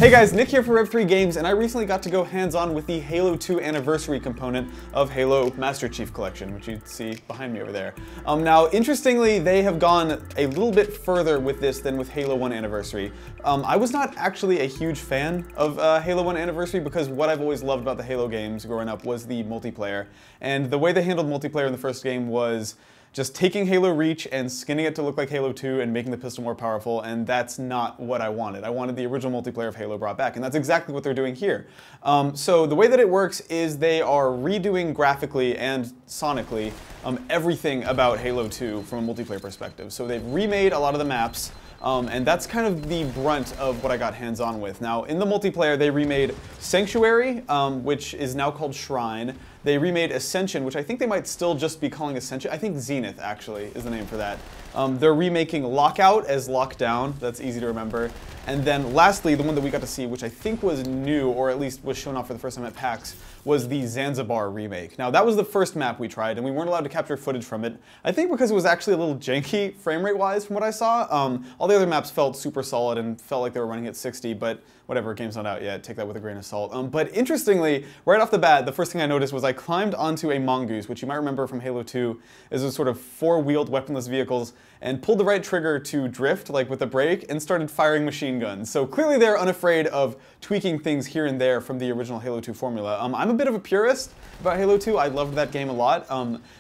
Hey guys, Nick here for Rev3 Games, and I recently got to go hands-on with the Halo 2 Anniversary component of Halo Master Chief Collection, which you see behind me over there. Now, interestingly, they have gone a little bit further with this than with Halo 1 Anniversary. I was not actually a huge fan of Halo 1 Anniversary because what I've always loved about the Halo games growing up was the multiplayer. And the way they handled multiplayer in the first game was just taking Halo Reach and skinning it to look like Halo 2 and making the pistol more powerful, and that's not what I wanted. I wanted the original multiplayer of Halo brought back, and that's exactly what they're doing here. So the way that it works is they are redoing graphically and sonically everything about Halo 2 from a multiplayer perspective. So they've remade a lot of the maps, and that's kind of the brunt of what I got hands-on with. Now, in the multiplayer, they remade Sanctuary, which is now called Shrine. They remade Ascension, which I think they might still just be calling Ascension. I think Zenith, actually, is the name for that. They're remaking Lockout as Lockdown. That's easy to remember. And then lastly, the one that we got to see, which I think was new, or at least was shown off for the first time at PAX, was the Zanzibar Remake. Now, that was the first map we tried, and we weren't allowed to capture footage from it. I think because it was actually a little janky frame rate-wise from what I saw. All the other maps felt super solid and felt like they were running at 60, but whatever, game's not out yet, take that with a grain of salt. But interestingly, right off the bat, the first thing I noticed was I climbed onto a Mongoose, which you might remember from Halo 2 is a sort of four-wheeled weaponless vehicles, and pulled the right trigger to drift, like with the brake, and started firing machine guns. So clearly they're unafraid of tweaking things here and there from the original Halo 2 formula. I'm a bit of a purist about Halo 2. I loved that game a lot.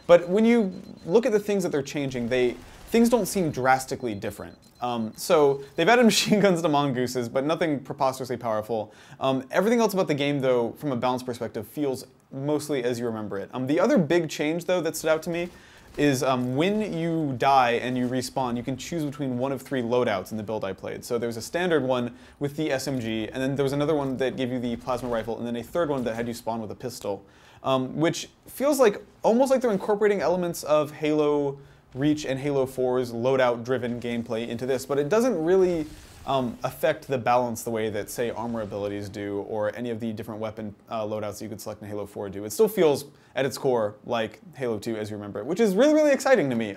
But when you look at the things that they're changing, things don't seem drastically different. So they've added machine guns to Mongooses, but nothing preposterously powerful. Everything else about the game, though, from a balance perspective, feels mostly as you remember it. The other big change, though, that stood out to me is when you die and you respawn, you can choose between one of three loadouts in the build I played. So there's a standard one with the SMG, and then there was another one that gave you the plasma rifle, and then a third one that had you spawn with a pistol, which feels like almost like they're incorporating elements of Halo Reach and Halo 4's loadout-driven gameplay into this, but it doesn't really affect the balance the way that, say, armor abilities do, or any of the different weapon loadouts that you could select in Halo 4 do. It still feels, at its core, like Halo 2 as you remember it, which is really, really exciting to me.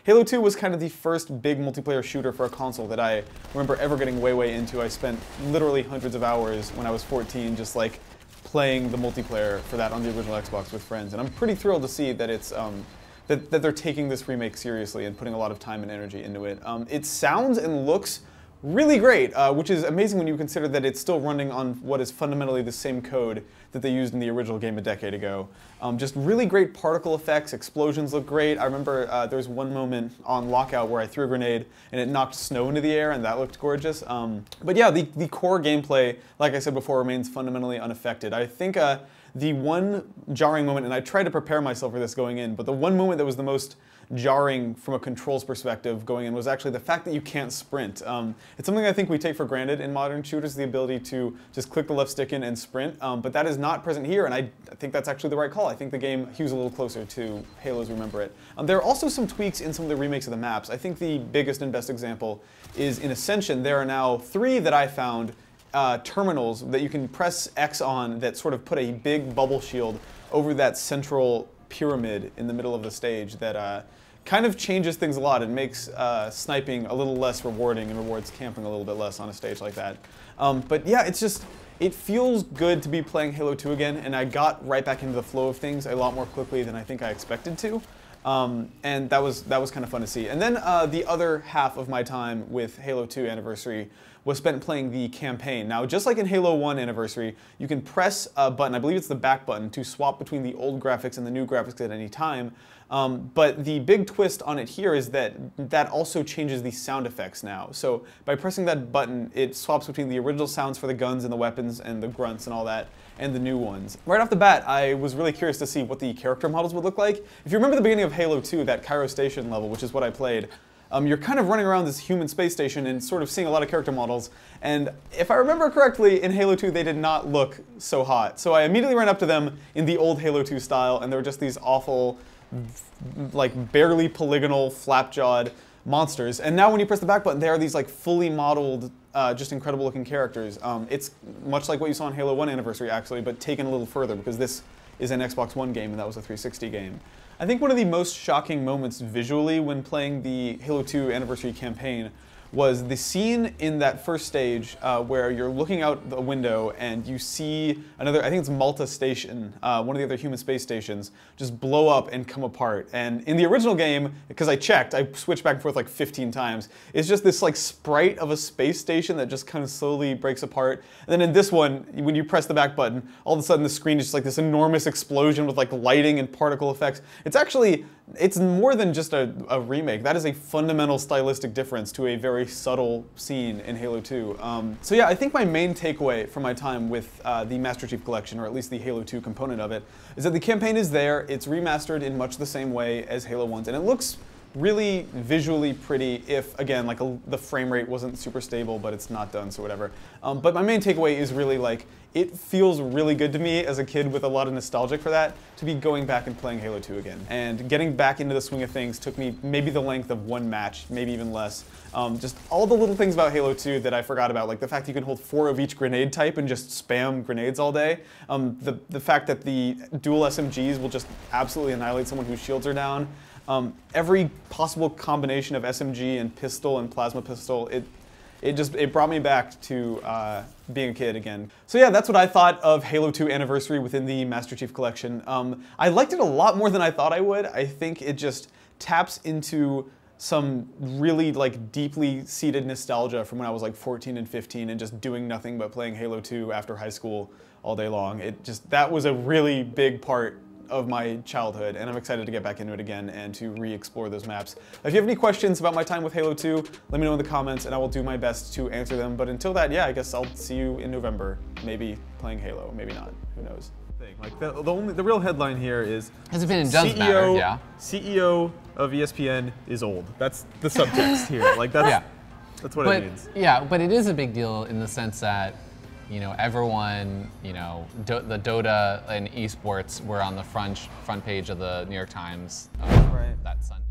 Halo 2 was kind of the first big multiplayer shooter for a console that I remember ever getting way into. I spent literally hundreds of hours when I was 14 just like playing the multiplayer for that on the original Xbox with friends, and I'm pretty thrilled to see that it's that they're taking this remake seriously and putting a lot of time and energy into it. It sounds and looks really great, which is amazing when you consider that it's still running on what is fundamentally the same code that they used in the original game a decade ago. Just really great particle effects, explosions look great. I remember there was one moment on Lockout where I threw a grenade and it knocked snow into the air, and that looked gorgeous. But yeah, the core gameplay, like I said before, remains fundamentally unaffected. I think the one jarring moment, and I tried to prepare myself for this going in, but the one moment that was the most jarring from a controls perspective going in was actually the fact that you can't sprint. It's something I think we take for granted in modern shooters, the ability to just click the left stick in and sprint, but that is not present here, and I think that's actually the right call. I think the game hews a little closer to Halo's Remember It. There are also some tweaks in some of the remakes of the maps. I think the biggest and best example is in Ascension. There are now 3 that I found terminals that you can press X on that sort of put a big bubble shield over that central pyramid in the middle of the stage that kind of changes things a lot. It makes sniping a little less rewarding and rewards camping a little bit less on a stage like that. But yeah, it feels good to be playing Halo 2 again, and I got right back into the flow of things a lot more quickly than I think I expected to. And that was kind of fun to see. And then the other half of my time with Halo 2 Anniversary was spent playing the campaign. Now, just like in Halo 1 Anniversary, you can press a button, I believe it's the back button, to swap between the old graphics and the new graphics at any time. But the big twist on it here is that that also changes the sound effects now. So by pressing that button, it swaps between the original sounds for the guns and the weapons and the grunts and all that, and the new ones. Right off the bat, I was really curious to see what the character models would look like. If you remember the beginning of Halo 2, that Cairo Station level, which is what I played, you're kind of running around this human space station and sort of seeing a lot of character models, and if I remember correctly, in Halo 2 they did not look so hot. So I immediately ran up to them in the old Halo 2 style, and they were just these awful, like barely polygonal, flap-jawed monsters. And now when you press the back button, they are these like fully modeled, just incredible looking characters. It's much like what you saw in Halo 1 Anniversary actually, but taken a little further because this is an Xbox One game and that was a 360 game. I think one of the most shocking moments visually when playing the Halo 2 Anniversary campaign was the scene in that first stage where you're looking out the window and you see another, I think it's Malta Station, one of the other human space stations, just blow up and come apart. And in the original game, because I checked, I switched back and forth like 15 times, it's just this like sprite of a space station that just kind of slowly breaks apart. And then in this one, when you press the back button, all of a sudden the screen is just like this enormous explosion with like lighting and particle effects. It's more than just a remake. That is a fundamental stylistic difference to a very subtle scene in Halo 2. So yeah, I think my main takeaway from my time with the Master Chief Collection, or at least the Halo 2 component of it, is that the campaign is there, it's remastered in much the same way as Halo 1's, and it looks really visually pretty if, again, like the frame rate wasn't super stable, but it's not done, so whatever. But my main takeaway is really like, it feels really good to me as a kid with a lot of nostalgia for that, to be going back and playing Halo 2 again. And getting back into the swing of things took me maybe the length of one match, maybe even less. Just all the little things about Halo 2 that I forgot about, like the fact you can hold 4 of each grenade type and just spam grenades all day. The fact that the dual SMGs will just absolutely annihilate someone whose shields are down. Every possible combination of SMG and pistol and plasma pistol, it brought me back to being a kid again. So yeah, that's what I thought of Halo 2 Anniversary within the Master Chief Collection. I liked it a lot more than I thought I would. I think it just taps into some really like deeply seated nostalgia from when I was like 14 and 15 and just doing nothing but playing Halo 2 after high school all day long. That was a really big part of my childhood, and I'm excited to get back into it again and to re-explore those maps. If you have any questions about my time with Halo 2, let me know in the comments and I will do my best to answer them. But until that, yeah, I guess I'll see you in November, maybe playing Halo, maybe not, who knows. Like the real headline here is Has it been in Does Matter? Yeah. CEO of ESPN is old. That's the subtext here. Like that's what it means. Yeah, but it is a big deal in the sense that, you know, everyone, you know, the Dota and esports were on the front page of the New York Times that Sunday.